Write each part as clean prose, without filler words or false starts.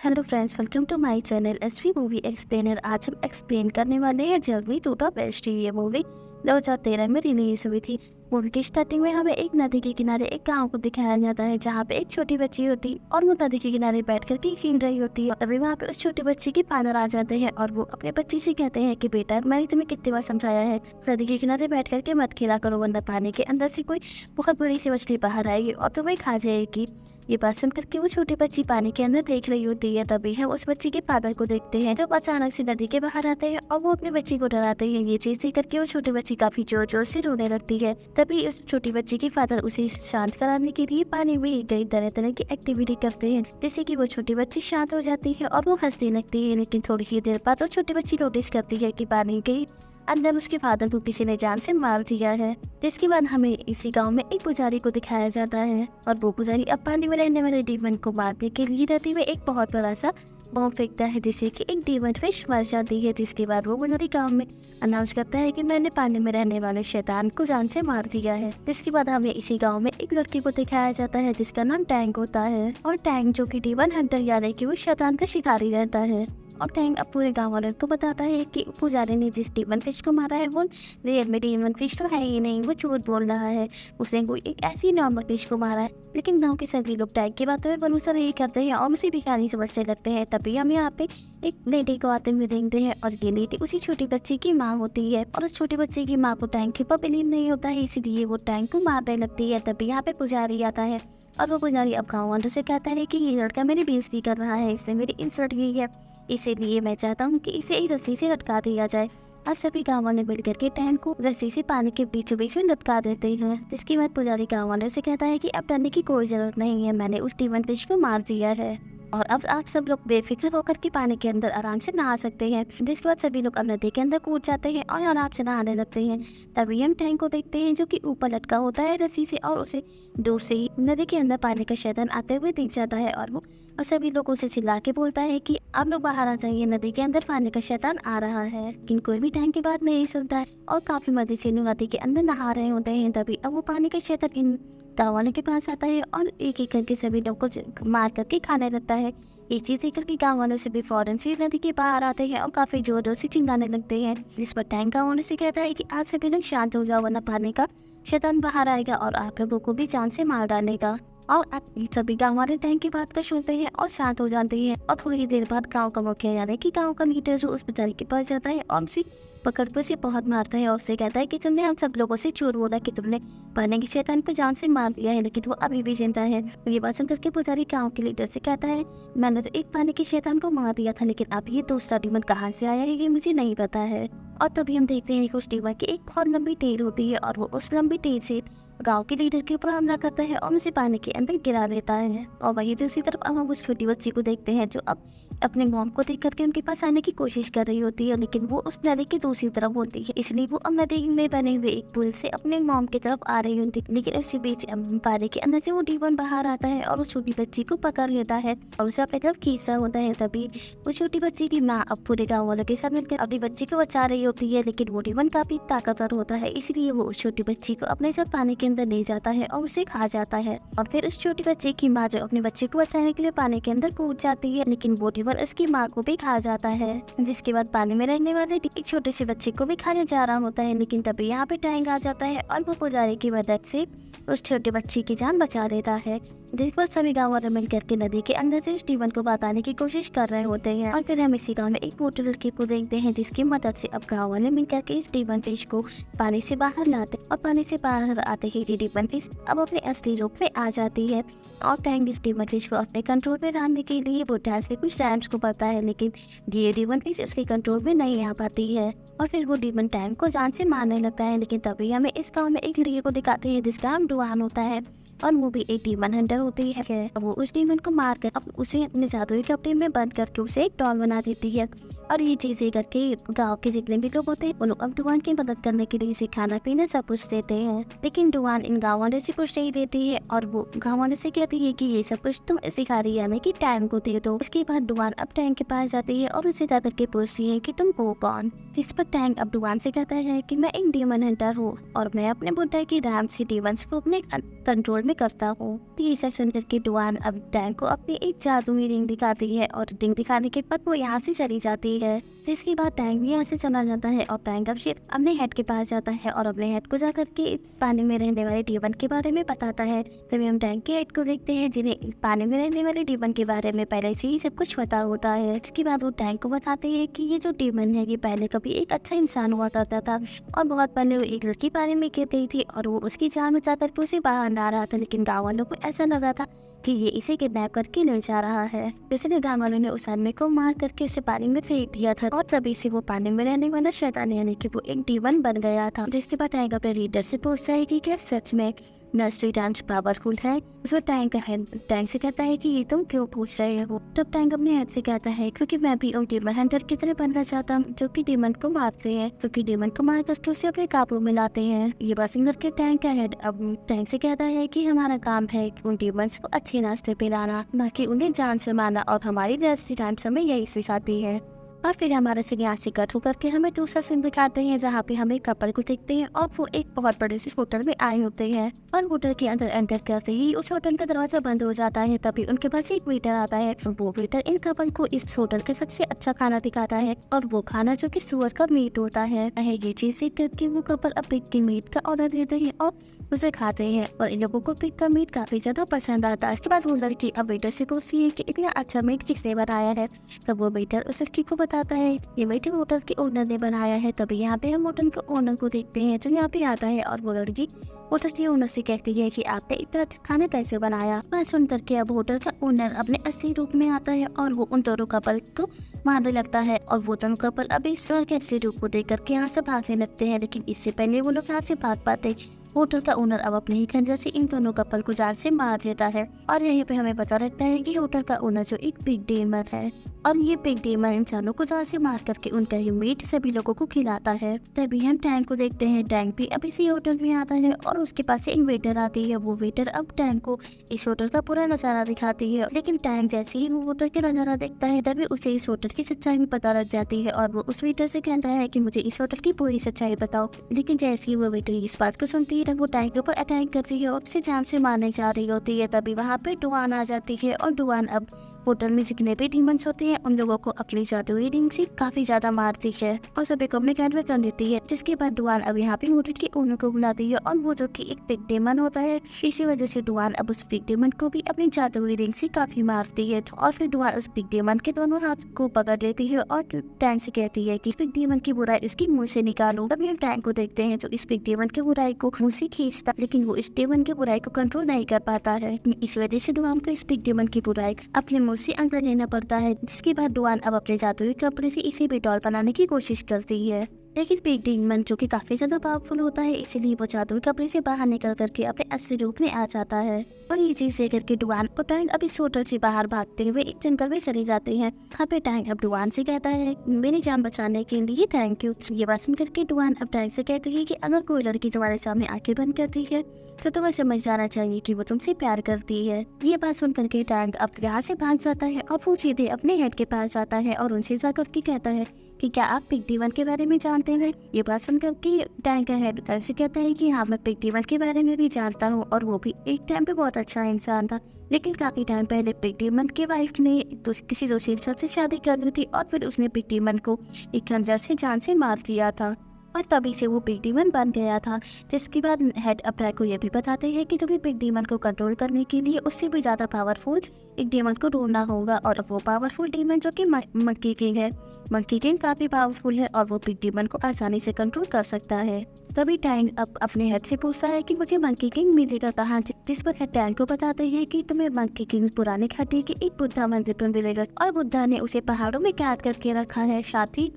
Hello friends, welcome to my channel SV movie explainer. आज हम explain करने वाले हैं जल्दी टूटा बेस्ट। ये मूवी 2013 में रिलीज हुई थी। मूवी की स्टार्टिंग में हमें एक नदी के किनारे एक गांव को दिखाया जाता है जहाँ पे एक छोटी बच्ची होती और वो नदी के किनारे बैठ कर के खेल रही होती है। तभी वहाँ पे उस छोटी बच्ची के फादर आ जाते हैं और वो अपने बच्ची से कहते हैं कि बेटा, मैंने तुम्हें कितनी बार समझाया है नदी के किनारे बैठ करके मत खेला करो, वरना पानी के अंदर से कोई बहुत बड़ी सी मछली बाहर आएगी और तुम्हें खा जाएगी। ये बात सुन करके वो छोटी बच्ची पानी के अंदर देख रही होती है। तभी हम उस बच्ची के फादर को देखते हैं जो अचानक से नदी के बाहर आते हैं और वो अपने बच्ची को डराते हैं। ये चीज देख करके वो छोटी बच्ची काफी जोर जोर से रोने लगती है। तभी उस छोटी बच्ची के फादर उसे शांत कराने के लिए पानी में कई तरह तरह की एक्टिविटी करते हैं, जिससे कि वो छोटी बच्ची शांत हो जाती है और वो हंसने लगती है। लेकिन थोड़ी ही देर बाद वो छोटी बच्ची नोटिस करती है कि पानी के अंदर उसके फादर को किसी ने जान से मार दिया है। जिसके बाद हमें इसी गांव में एक पुजारी को दिखाया जाता है और वो पुजारी अब पानी में रहने वाले डीमन को मारने के लिए नदी में एक बहुत बड़ा सा बॉम्ब फेंकता है, जिससे कि एक डीमन फिश मर जाती है। जिसके बाद वो पुजारी गांव में अनाउंस करता है कि मैंने पानी में रहने वाले शैतान को जान से मार दिया है। जिसके बाद हमें इसी गाँव में एक लड़की को दिखाया जाता है जिसका नाम टैंक होता है और टैंक जो की डीमन हंटर यानी कि वो शैतान का शिकारी रहता है। और टैंक अब पूरे गांव वालों को बताता है कि पुजारी ने जिस डीमन फिश को मारा है वो रियल में डीमन फिश तो है ही नहीं, वो झूठ बोल रहा है, उसने कोई एक ऐसी नॉर्मल फिश को मारा है। लेकिन गांव के सभी लोग टैंक की बातों में भरोसा नहीं करते हैं और उसे भिखारी समझने लगते हैं। तभी हम यहाँ पे एक लेडी को आते हुए देखते हैं और ये लेडी उसी छोटी बच्ची की माँ होती है और उस छोटी बच्ची की माँ को टैंक के ऊपर बिलीव नहीं होता है, इसीलिए वो टैंक को मारने लगती है। तभी यहाँ पे पुजारी आता है और वो पुजारी अब गाँव वालों से कहता है कि ये लड़का मेरी बेइज्जती कर रहा है, इसने मेरी इंसल्ट की है, इसीलिए मैं चाहता हूँ कि इसे एक रस्सी से लटका दिया जाए। अब सभी गाँव वाले मिलकर के टैंक को रस्सी से पानी के बीचों बीच में लटका देते हैं। जिसके बाद पुजारी गाँव वालों से कहता है कि अब डरने की कोई जरूरत नहीं है, मैंने उस डीमन फिश को मार दिया है और अब आप सब लोग बेफिक्र होकर के पानी के अंदर आराम से नहा सकते हैं। जिसके बाद सभी लोग अब नदी के अंदर कूद जाते हैं और आराम से नहाने लगते हैं। तभी हम टैंक को देखते हैं जो कि ऊपर लटका होता है रस्सी से और उसे दूर से ही नदी के अंदर पानी का शैतान आते हुए दिख जाता है और वो और सभी लोगों से चिल्ला के बोलता है कि आप लोग बाहर आ जाइए, नदी के अंदर पानी का शैतान आ रहा है। लेकिन कोई भी टैंक की बात नहीं सुनता है और काफी मजे से लोग नदी के अंदर नहा रहे होते हैं। तभी अब वो पानी का शैतान इन गाँव वालों के पास आता है और एक एक करके सभी लोग को मार करके खाने लगता है। ये चीज देखकर के गाँव वालों से भी फौरन से नदी के बाहर आते हैं और काफी जोर जोर से चिल्लाने लगते हैं। जिस पर टैंक गाँव वालों से कहता है कि आज सभी लोग शांत हो जाओ, वरना पानी का शैतान बाहर आएगा और आप लोगों को भी जान से मार डालेगा। और अब सभी गाँव वाले टैंक की बात का सुनते हैं और शांत हो जाते हैं। और थोड़ी ही देर बाद गाँव का मुखिया यानी कि गाँव का लीडर जो उस बेचारी के पास जाता है और उसे पकड़ कर उसे बहुत मारता है और उससे कहता है कि तुमने हम सब लोगों से झूठ बोला कि तुमने पानी के शैतान को जान से मार दिया है, लेकिन वो अभी भी जिंदा है। ये बात सुन करके पुजारी गाँव के लीडर से कहता है, मैंने तो एक पानी के शैतान को मार दिया था, लेकिन अब ये दूसरा डीमन कहाँ से आया है ये मुझे नहीं पता है। और तभी हम देखते हैं कि उस डीमन की एक बहुत लंबी टेल होती है और वो उस लंबी टेल से गांव के लीडर के ऊपर हमला करता है और उसे पानी के अंदर गिरा देता है। और वहीं दूसरी तरफ अब हम उस छोटी बच्ची को देखते हैं जो अब अपने मॉम को देख करके उनके पास आने की कोशिश कर रही होती है, लेकिन वो उस नदी की दूसरी तरफ होती है, इसलिए वो अब नदी में बने हुए एक पुल से अपने मॉम की तरफ आ रही होती है। लेकिन इसी बीच पानी के अंदर से वो डीमन बाहर आता है और उस छोटी बच्ची को पकड़ लेता है और उसे अपनी तरफ खींच रहा होता है। तभी वो छोटी बच्ची की माँ अब पूरे गाँव वालों के साथ मिलकर अपनी बच्ची को बचा रही होती है, लेकिन वो डीमन काफी ताकतवर होता है, इसलिए वो उस छोटी बच्ची को अपने साथ पानी के अंदर ले जाता है और उसे खा जाता है। और फिर उस छोटी बच्ची की माँ जो अपने बच्चे को बचाने के लिए पानी के अंदर कूद जाती है, लेकिन वो डीमन उसकी माँ को भी खा जाता है। जिसके बाद पानी में रहने वाले एक छोटे से बच्चे को भी खाने जा रहा होता है, लेकिन तभी यहाँ पे टैंक आ जाता है और वो पुजारी की मदद से उस छोटे बच्ची की जान बचा देता है। जिस पर सभी गाँव वाले मिलकर के नदी के अंदर से उस डीमन को बताने की कोशिश कर रहे होते हैं। और फिर हम इसी गाँव में एक मोटी लड़की को देखते हैं जिसकी मदद से अब गाँव वाले मिलकर के इस डीमन फिश को पानी से बाहर लाते और पानी से बाहर आते ही डीमन फिश अब अपने असली रूप में आ जाती है। और टैंक इस डीमन फिश को अपने कंट्रोल में लाने के लिए वो टैंक से कुछ टाइम्स को पड़ता है, लेकिन ये डीमन फिश उसके कंट्रोल में नहीं आ पाती है और फिर वो डीमन टैंक को जान से मारने लगता है। लेकिन तभी हमें इस गाँव में एक लड़की को दिखाते हैं जिसका नाम डुआन होता है और वो भी एक डीमन हंटर होती है। वो उस डीमन को मारकर अब उसे अपने जादुई कपड़े में बंद करके उसे एक डॉल बना देती है। और ये चीजें करके गाँव के जितने भी लोग होते हैं वो लोग अब डुआन की मदद करने के लिए इसे खाना पीना सब कुछ देते हैं। लेकिन डुआन इन गाँव वाले से कुछ नहीं देती है और वो गाँव वाले से कहती है कि ये सब कुछ तुम सिखा रही है हमें कि टैंक को दे दो। इसके बाद डुआन अब टैंक के पास जाती है और उसे जाकर के पूछती है कि तुम हो कौन। इस पर टैंक अब डुआन से कहता है कि मैं एक डीमन हंटर हूँ और मैं अपने बुड्ढा की रैम से डीमंस को अपने कंट्रोल में करता हूँ। ये सब सुन करके डुआन अब टैंक को अपनी एक जादुई रिंग दिखाती है और रिंग दिखाने के बाद वो यहाँ से चली जाती है। जिसके बाद टैंक भी यहाँ से चला जाता है और टैंक अब अपने हेड के पास जाता है और अपने हेड को जा करके पानी में रहने वाले डीमन के बारे में बताता है। तभी हम टैंक के हेड को देखते हैं जिन्हें पानी में रहने वाले डीमन के बारे में पहले से ही सब कुछ पता होता है। इसके बाद वो टैंक को बताते हैं कि ये जो डीमन है ये पहले कभी एक अच्छा इंसान हुआ करता था और बहुत पहले वो एक लड़की पानी में गिर गई थी और वो उसकी जान बचा करके उसे बाहर ला रहा था। लेकिन गाँव वालों को ऐसा लगा था कि ये इसे किडनैप करके ले जा रहा है, इसलिए गाँव वालों ने उस आदमी को मार करके उसे पानी में फेंक दिया था और तभी से वो पानी में रहने वाला शैतान यानी कि वो एक डीमन बन गया था। जिसके बाद टैंक अपने रीडर से पूछता है कि क्या सच में नर्सरी डांस पावरफुल है। उसमें टैंक से कहता है कि ये तुम क्यों पूछ रहे हो। तब टैंक अपने हेड से कहता है क्योंकि मैं भी उन डीमन हंटर की तरह बनना चाहता हूँ जो कि डीमन को मारते हैं, क्योंकि डीमन को मार करके उसे अपने काबू में लाते हैं। ये बात सुन करके टैंक का हेड अब टैंक से कहता है कि हमारा काम है उन डीमंस को अच्छे रास्ते पे लाना, ना कि उन्हें जान से मारना, और हमारी नर्सरी डांस हमें यही सिखाती है। और फिर हमारे से यहाँ से कट होकर के हमें दूसरा सीन दिखाते हैं जहाँ पे हमें कपल को देखते हैं और वो एक बहुत बड़े से होटल में आए होते हैं और होटल के अंदर एंटर करते ही उस होटल का दरवाजा बंद हो जाता है। तभी उनके पास एक वेटर आता है। वो वेटर इन कपल को इस होटल का सबसे अच्छा खाना दिखाता है और वो खाना जो कि सुअर का मीट होता है। ये चीज देख करके वो कपल अब पिग के मीट का ऑर्डर देते हैं और उसे खाते हैं और इन लोगों को पिग का मीट काफी ज्यादा पसंद आता है। इसके बाद वो लड़की अब वेटर से पूछती है कि इतना अच्छा मीट किसने बनाया है। तब वो वेटर उस लड़की को बताता है ये मीट होटल के ओनर ने बनाया है। तभी यहाँ पे हम होटल के ओनर को देखते हैं जो यहाँ पे आता है और वो लड़की होटल के ओनर से कहती है कि आपने इतना अच्छा खाना कैसे बनाया। मैं सुन करके अब होटल का ओनर अपने असली रूप में आता है और वो उन दोनों कपल को मारने लगता है और वो दोनों कपल अब इस तरह के असली रूप को देख करके यहाँ से भागने लगते हैं। लेकिन इससे पहले वो लोग यहाँ से भाग पाते होटल का ओनर अब अपने ही खंजर से इन दोनों कपल को जान से मार देता है। और यहीं पे हमें पता लगता है कि होटल का ओनर जो एक पिग डेमर है और ये पिग डेमर इंसानों को जान से मार करके उनका ही मीट सभी लोगों को खिलाता है। तभी हम टैंक को देखते हैं। टैंक भी अब इसी होटल में आता है और उसके पास एक वेटर आती है। वो वेटर अब टैंक को इस होटल का पूरा नजारा दिखाती है। लेकिन टैंक जैसे ही वो होटल का नजारा देखता है तभी उसे इस होटल की सच्चाई भी पता लग जाती है और वो उस वेटर से कहता है कि मुझे इस होटल की पूरी सच्चाई बताओ। लेकिन जैसे ही वो वेटर इस बात को सुनती है तब वो टैंक के ऊपर अटैक करती है और उसे जान से मारने जा रही होती है। तभी वहाँ पे डुआन आ जाती है और डुआन अब होटल में जितने भी डीमंस होते हैं उन लोगों को अपनी जादुई रिंग से काफी ज्यादा मारती है और सभी को अपने कैद में कर लेती है। जिसके बाद डुआन अब यहाँ पे होटल के ओनर को बुलाती है और वो जो कि एक पिग डेमन होता है, इसी वजह से डुआन अब उस पिग डेमन को भी अपनी जादुई रिंग से काफी मारती है। और फिर डुआन उस पिग डेमन के दोनों हाथ को पकड़ लेती है और टैंक से कहती है कि पिग डेमन की बुराई उसकी मुंह से निकालो। तभी हम टैंक को देखते हैं जो इस पिग डेमन की बुराई को मुंह से खींचता, लेकिन वो इस डेमन की बुराई को कंट्रोल नहीं कर पाता है। इस वजह से डुआन को इस पिग डेमन की बुराई अपने मुंह से लेना पड़ता है। जिसके बाद डुआन अब अपने जादुई कपड़े से इसे भी डॉल बनाने की कोशिश करती है। लेकिन पिग डेमन जो कि काफी ज्यादा पावरफुल होता है इसलिए वो जादुई कपड़े से बाहर निकल करके अपने असली रूप में आ जाता है। और ये चीज देख करके डुआन और टैंक अब इस होटल से बाहर भागते हुए एक जंगल में चले जाते हैं। यहाँ पे टैंक अब डुआन से कहता है मेरी जान बचाने के लिए थैंक यू। ये बात सुन करके डुआन अब टैंक से कहती है कि अगर कोई लड़की तुम्हारे सामने आंखें बंद करती है तो तुम्हें समझ जाना चाहिए कि वो तुमसे प्यार करती है। ये बात सुन करके टैंक अब यहाँ से भाग जाता है और वो सीधे अपने हेड के पास जाता है और उनसे जाकर के कहता है कि क्या आप पिग डेमन के बारे में जानते हैं। ये बात सुनकर कि टैंक का हेड से कहता है कि हाँ मैं पिग डेमन के बारे में भी जानता हूँ और वो भी एक टाइम पे बहुत अच्छा इंसान था, लेकिन काफी टाइम पहले पिग डेमन के वाइफ ने किसी दूसरे इंसान से शादी कर ली थी और फिर उसने पिग डेमन को एक खंजर से जान से मार दिया था और तभी से वो पिग डेमन बन गया था। जिसके बाद हेड अब टैंक को ये भी बताते हैं कि तुम्हें पिग डेमन को कंट्रोल करने के लिए उससे भी ज्यादा पावरफुल एक डेमन को ढूंढना होगा और वो पावरफुल डेमन जो कि मंकी किंग है। मंकी किंग काफी पावरफुल है और वो पिग डेमन को आसानी से कंट्रोल कर सकता है। तभी टैंक अब अपने हेड से पूछता है कि मुझे मंकी किंग मिलेगा कहाँ, जिस पर हेड टैंक को बताते हैं कि तुम्हें मंकी किंग पुराने घाटी के एक बुद्धा मंदिर पर मिलेगा और बुद्धा ने उसे पहाड़ों में कैद करके रखा है। साथ ही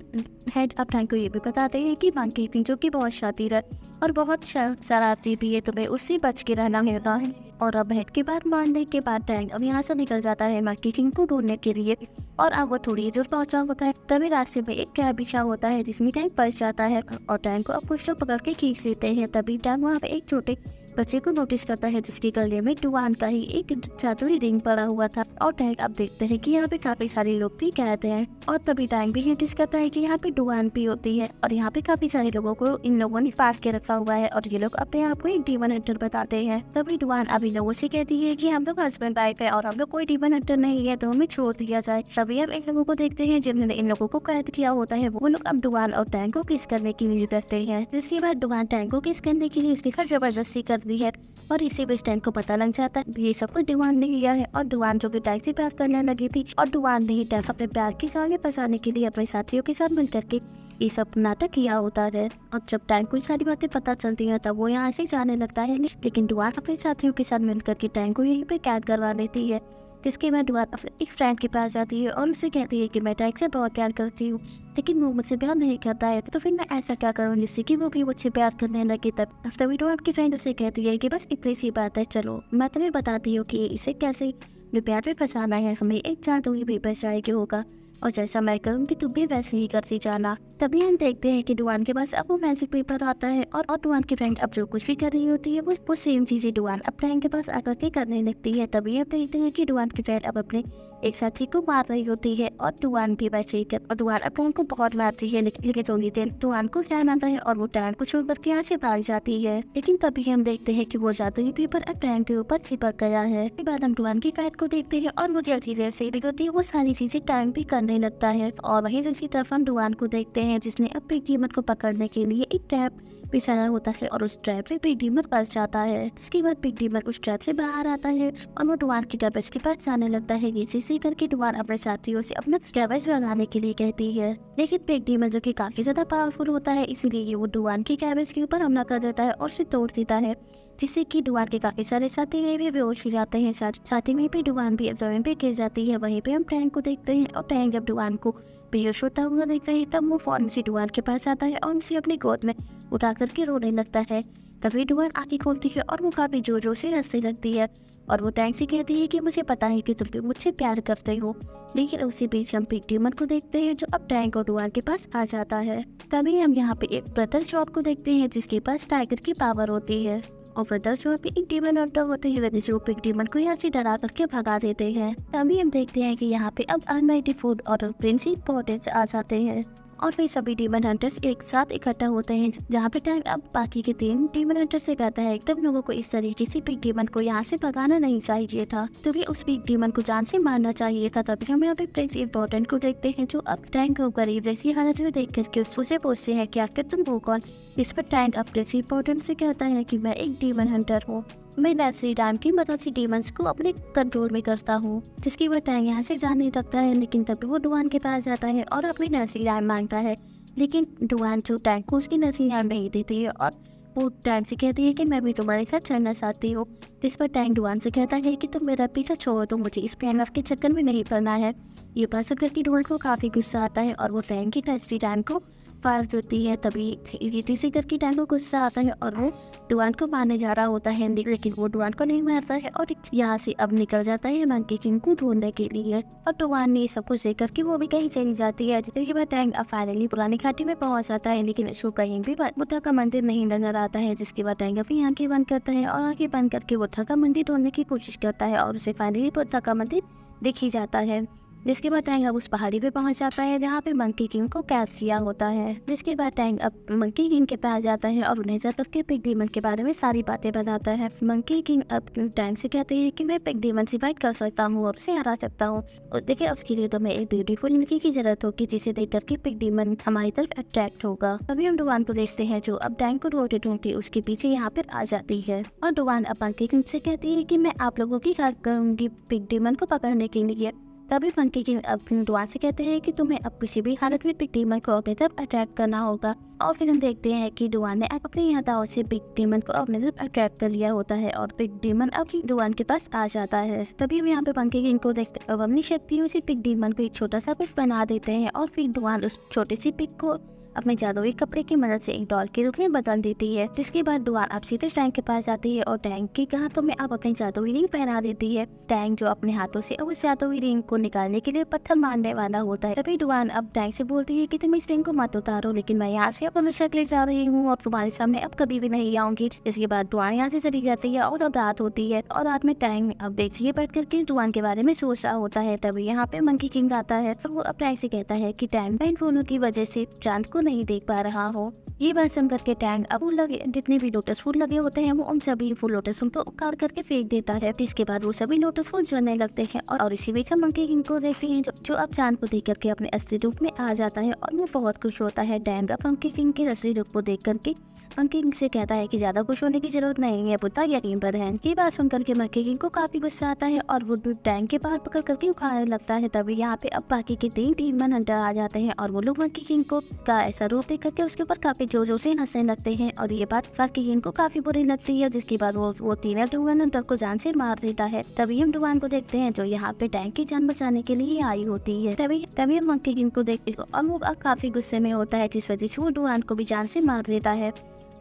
हेड अब टैंक को ये भी बताते हैं कि मंकी किंग जो कि बहुत शातिर है और बहुत शरारती भी है, तुम्हें उससे बच के रहना होता है। और अब हेड की बात मानने के बाद टैंक अब यहाँ से निकल जाता है मंकी किंग को ढूंढने के लिए। और अब वो थोड़ी दूर पहुंचा होता है, तभी रास्ते में एक कैब बिछा होता है जिसमें टैंक फंस जाता है और टैंक को अब कुछ लोग पकड़ के खींच लेते हैं। तभी टैंक वहाँ पे एक छोटे बच्चे को नोटिस करता है जिसके गले में डुआन का ही एक जादुई रिंग पड़ा हुआ था। और टैंक अब देखते हैं कि यहाँ पे काफी सारे लोग भी कहते हैं। और तभी टैंक भी नोटिस करता है कि यहाँ पे डुआन भी होती है और यहाँ पे काफी सारे लोगों को इन लोगों ने फाड़ के रखा हुआ है और ये लोग अपने आप को एक डीमन हंटर बताते हैं। तभी डुआन अभी लोगों से कहती है कि हम लोग हस्बैंड वाइफ है और हम लोग कोई डीमन हंटर नहीं है, तो हमें छोड़ दिया जाए। तभी अब इन लोगों को देखते हैं जिन्होंने इन लोगों को कैद किया होता है, वो लोग अब डुआन और टैंक को किस करने के लिए करते हैं। जिसके बाद डुआन टैंक को किस करने के लिए उसके साथ जबरदस्ती करती है और इसी बीच टैंक को पता लग जाता है ये सब कुछ डुआन ने किया है। और डुआन जो कि टैंक से प्यार करने लगी थी और डुआन ने ही टैंक अपने प्यार की जाल फंसाने के लिए अपने साथियों के साथ मिल करके ये सब नाटक किया होता है। और जब टैंक को सारी बातें पता चलती हैं तब वो यहाँ से जाने लगता है, लेकिन डुआन अपने साथियों के साथ मिल करके टैंक को यहीं पे कैद करवा लेती है। जिसके बाद डुआन अपने एक फ्रेंड के पास जाती है और उसे कहती है कि मैं टैंक से बहुत प्यार करती हूँ, लेकिन वो मुझसे प्यार नहीं करता है, तो फिर मैं ऐसा क्या करूँ जिससे कि वो भी मुझसे प्यार करने लगे। तभी डुआन की फ्रेंड उसे कहती है कि बस इतनी सी बात है, चलो मैं तुम्हें बताती हूँ कि इसे कैसे प्यार में फंसाना है। हमें एक जादुई पेपर चाहिए होगा और जैसा मैं करूँगी तुम भी वैसे ही करती जाना। तभी हम देखते हैं कि डुआन के पास अब वो मैजिक पेपर आता है और डुआन की फ्रेंड अब जो कुछ भी कर रही होती है वो सेम चीजें डुआन अब फ्रेंड के पास आकर के करने लगती है। तभी हम देखते हैं कि डुआन की फ्रेंड अब अपने एक साथी को मार रही होती है और डुआन भी वैसे ही कर और डुआन अब फ्रेंड को बहुत मारती है, लेकिन थोड़ी देर डुआन को ध्यान आता है और वो टैंक को छोड़ करके यहाँ से भाग जाती है। लेकिन तभी हम देखते हैं कि वो जादुई पेपर अब टैंक के ऊपर चिपक गया है। इसके बाद हम डुआन की फ्रेंड को देखते हैं और वो जैसी जैसे होती है वो सारी चीजें टैंक भी करने लगता है। और वहीं दूसरी तरफ हम डुआन को देखते हैं जिसने अब बिग डीमन को पकड़ने के लिए एक ट्रैप बिछाया होता है और उस ट्रैप में बिग डीमन फंस जाता है। इसके बाद बिग डीमन उस ट्रैप से बाहर आता है और वो डुआन के कैबेज के पास जाने लगता है। इसी करके डुआन अपने साथियों से अपना कैबेज लगाने के लिए कहती है, लेकिन बिग डीमन जो कि काफी ज्यादा पावरफुल होता है इसीलिए वो डुआन के कैबेज के ऊपर हमला कर देता है और उसे तोड़ देता है, जिससे कि डुआन के काफी सारे साथी में भी बेहोश हो जाते हैं। साथी में भी डुआन भी जमीन पे गिर जाती है। वहीं पे हम टैंक को देखते हैं और टैंक जब डुआन को बेहोश होता हुआ देखता है तब वो फौरन से डुआन के पास आता है और उसे अपनी गोद में उठा करके रोने लगता है। तभी डुआन आंखें खोलती है और वो काफी जोर जोर से हंसने लगती है और वो टैंक से कहती है कि मुझे पता है कि तुम भी मुझसे प्यार करते हो। लेकिन उसी बीच हम बिग डीमन को देखते हैं जो अब टैंक और डुआन के पास आ जाता है। तभी हम यहाँ पे एक ब्रदर शॉप को देखते हैं जिसके पास टाइगर की पावर होती है और ब्रदर शॉप पे एक डीमन हंटर होते हैं, वजह से वो बिग डीमन को यहाँ से डरा करके भगा देते हैं। तभी हम देखते हैं कि यहाँ पे अब अनमाइटी फूड और प्रिंस इंपॉर्टेंस आ जाते हैं और फिर सभी डीमन हंटर्स एक साथ इकट्ठा होते हैं, जहाँ पे टैंक अब बाकी के 3 डीमन हंटर्स से कहता है तुम लोगों को इस तरीके से बिग डीमन को यहाँ से भगाना नहीं चाहिए था, तुम्हें उस बिग डीमन को जान से मारना चाहिए था। तभी हम यहाँ पे प्रिंस इंपॉर्टेंट को देखते हैं जो अब टैंक को गरीब जैसी हालत में देख करके उससे पूछते हैं कि आखिर तुम हो कौन। इस पर टैंक अब प्रिंस इंपॉर्टेंट से कहता है कि मैं एक डीमन हंटर हूँ, मैं नेचुरल टाइम की मदद से डीमंस को अपने कंट्रोल में करता हूँ। जिसकी वजह टैंक यहाँ से जाने लगता है, लेकिन तभी वो डुआन के पास जाता है और अपनी नेचुरल टाइम मांगता है, लेकिन डुआन जो टैंक को उसकी नेचुरल टाइम नहीं देती है और वो टैंक से कहती है कि मैं भी तुम्हारे साथ चलना चाहती हूँ। जिस पर टैंक डुआन से कहता है कि तुम मेरा पीछा छोड़ो, तो मुझे इस पैनफ के चक्कर में नहीं पड़ना है। ये बात सुनकर के डुआन को काफी गुस्सा आता है और वो टैंक की नेचुरल टाइम को फाड़ देती है। तभी तीसरी करके टैंक को गुस्सा आता है और वो डुआन को मारने जा रहा होता है, लेकिन वो डुआन को नहीं मारता है और यहाँ से अब निकल जाता है मंकी किंग को ढूंढने के लिए। और डुआन ने सब कुछ देख करके वो भी कहीं चली जाती है। जिसके बाद टैंक अब फाइनली पुरानी घाटी में पहुंच जाता है, लेकिन उसको कहीं भी बुद्धा का मंदिर नहीं नजर आता है। जिसके बाद टैंक अपनी आंखें बंद करता है और आंखें बंद करके बुद्धा का मंदिर ढूंढने की कोशिश करता है और उसे फाइनली बुद्धा का मंदिर दिख ही जाता है। जिसके बाद टैंक अब उस पहाड़ी पे पहुंच जाता है जहाँ पे मंकी किंग को कैद किया होता है। जिसके बाद टैंक अब मंकी किंग के पास जाता है और उन्हें जाकर के बिग डीमन के बारे में सारी बातें बताता है। मंकी किंग अब टैंक से कहते हैं कि मैं बिग डीमन से फाइट कर सकता हूँ और उसे हरा सकता हूँ, और देखिए उसके लिए तो मैं एक ब्यूटीफुल लड़की की जरूरत होगी जिसे देख करके बिग डीमन हमारी तरफ अट्रैक्ट होगा। तभी हम डुआन को देखते हैं जो अब टैंक को ढूंढती उसके पीछे यहाँ पर आ जाती है और डुआन अब मंकी किंग से कहती है कि मैं आप लोगों की हेल्प करूंगी बिग डीमन को पकड़ने के लिए। तभी मंकी किंग अब डुआन से कहते हैं कि तुम्हें अब किसी भी हालत में बिग डीमन को अपनी तरफ अटैक करना होगा। और फिर हम देखते हैं कि डुआन ने अब अपनी यादाओं से बिग डीमन को अपनी तरफ अटैक कर लिया होता है और बिग डीमन अब डुआन के पास आ जाता है। तभी हम यहाँ पे मंकी किंग को देखते अब अपनी शक्तियों से बिग डीमन को एक छोटा सा पिग बना देते हैं और फिर डुआन उस छोटे सी पिग को अपने जादुई कपड़े की मदद से एक डॉल के रूप में बदल देती है, जिसके बाद डुआन अब सीधे टैंक के पास जाती है और टैंक के हाथों में अब अपनी जादुई रिंग पहना देती है। टैंक जो अपने हाथों से उस जादुई रिंग को निकालने के लिए पत्थर मारने वाला होता है। तभी डुआन अब टैंक से बोलती है कि तुम इस रिंग को मत उतारो, लेकिन मैं यहाँ से अब हमेशा के लिए जा रही हूँ और तुम्हारे सामने अब कभी भी नहीं आऊंगी। इसके बाद डुआन यहाँ से चली जाती है और अब रात होती है और रात में टैंक अब देखिए बैठ करके डुआन के बारे में सोच रहा होता है। तभी यहाँ पे मंकी किंग आता है और वो अब टैंक से कहता है कि टैंक इन फूलों की वजह से चांद को नहीं देख पा रहा हो। ये बात सुन करके टैंक अब लगे जितने भी लोटस फूल लगे होते हैं वो उन सभी फूल लोटस फूल को उखाड़ करके फेंक देता है। इसके बाद वो सभी लोटस फूल जलने लगते हैं और इसी वजह से मंकी किंग को देखते हैं जो अब चांद को देख करके अपने असली रूप में आ जाता है और वो बहुत खुश होता है। टैंक अब मंकी किंग के असली रूप को देख करके मंकी किंग से कहता है कि ज्यादा खुश होने की जरूरत नहीं है पुत्र, यकीन पर है। ये बात सुन करके मंकी किंग को काफी गुस्सा आता है और वो टैंक के बाहर पकड़ करके उखाड़ने लगता है। तभी यहाँ पे अब बाकी के 3 टीम हंटर आ जाते हैं और वो लोग मंकी किंग को का ऐसा रूप देख करके उसके ऊपर काफी जोर से हंसने लगते हैं और ये बात मंकी किंग को काफी बुरी लगती है, जिसके बाद वो तीनों डुआन हंटर को जान से मार देता है। तभी हम डुआन को देखते हैं जो यहाँ पे टैंक की जान बचाने के लिए आई होती है। तभी हम मंकी किंग को देखते हैं और वो काफी गुस्से में होता है, जिस वजह से वो डुआन को भी जान से मार देता है।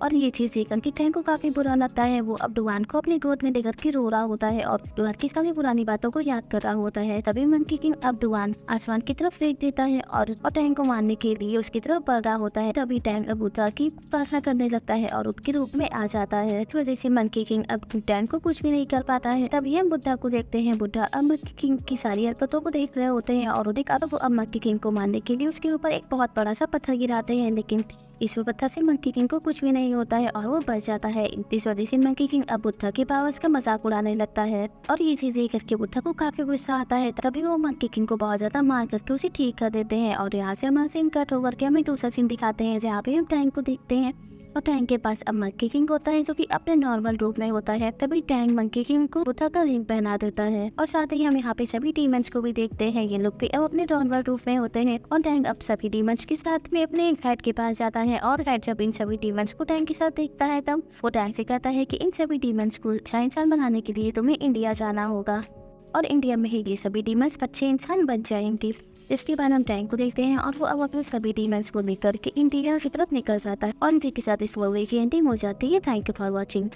और ये चीज देखकर कि टैंक को काफी बुरा लगता है। वो अब डुआन को अपनी गोद में लेकर के रो रहा होता है और डुआन की सभी पुरानी बातों को याद कर रहा होता है। तभी मंकी किंग अब डुआन आसमान की तरफ फेंक देता है और टैंक को मारने के लिए उसकी तरफ बढ़ रहा होता है। तभी टैंक अब बुद्धा की प्रार्थना करने लगता है और उसके रूप में आ जाता है। इस वजह से मंकी किंग अब टैंक को कुछ भी नहीं कर पाता है। तभी हम बुद्धा को देखते हैं। बुद्धा अब मंकी किंग की सारी हरकतों को देख रहे होते हैं और वो अब मंकी किंग को मारने के लिए उसके ऊपर एक बहुत बड़ा सा पत्थर गिराते हैं, लेकिन इस पत्थर से मंकी किंग को कुछ भी नहीं होता है और वो बच जाता है। इस वजह से मंकी किंग अब बुद्धा के पावर्स का मजाक उड़ाने लगता है और ये चीज देख करके बुद्धा को काफी गुस्सा आता है। तभी वो मंकी किंग को बहुत ज्यादा मार करके उसे ठीक कर देते हैं और यहाँ से हमारा सीन कट होकर के हमें दूसरा सीन दिखाते हैं जहाँ पे हम टैंक को देखते हैं और टैंक के पास अब मंकी किंग होता है जो कि अपने नॉर्मल रूप में होता है। तभी टैंक मंकी किंग को बुद्धा का रिंग पहना देता है और साथ ही हम यहाँ पे सभी डीमंस को भी देखते हैं। ये लोग भी अब अपने नॉर्मल रूप में होते हैं और टैंक अब सभी डीमंस के साथ में अपने हेड के पास जाता है और हेड जब इन सभी डीमंस को टैंक के साथ देखता है तब वो टैंक से कहता है कि इन सभी डीमंस को अच्छा इंसान बनाने के लिए तुम्हें इंडिया जाना होगा और इंडिया में ही ये सभी डीमंस अच्छे इंसान बन जाएंगे। इसके बाद हम टैंक को देखते हैं और वो अब अपने सभी डीमंस को लेकर के इंडिया की तरफ निकल जाता है और इसी के साथ इस मूवी की एंडिंग हो जाती है। Thank you for watching.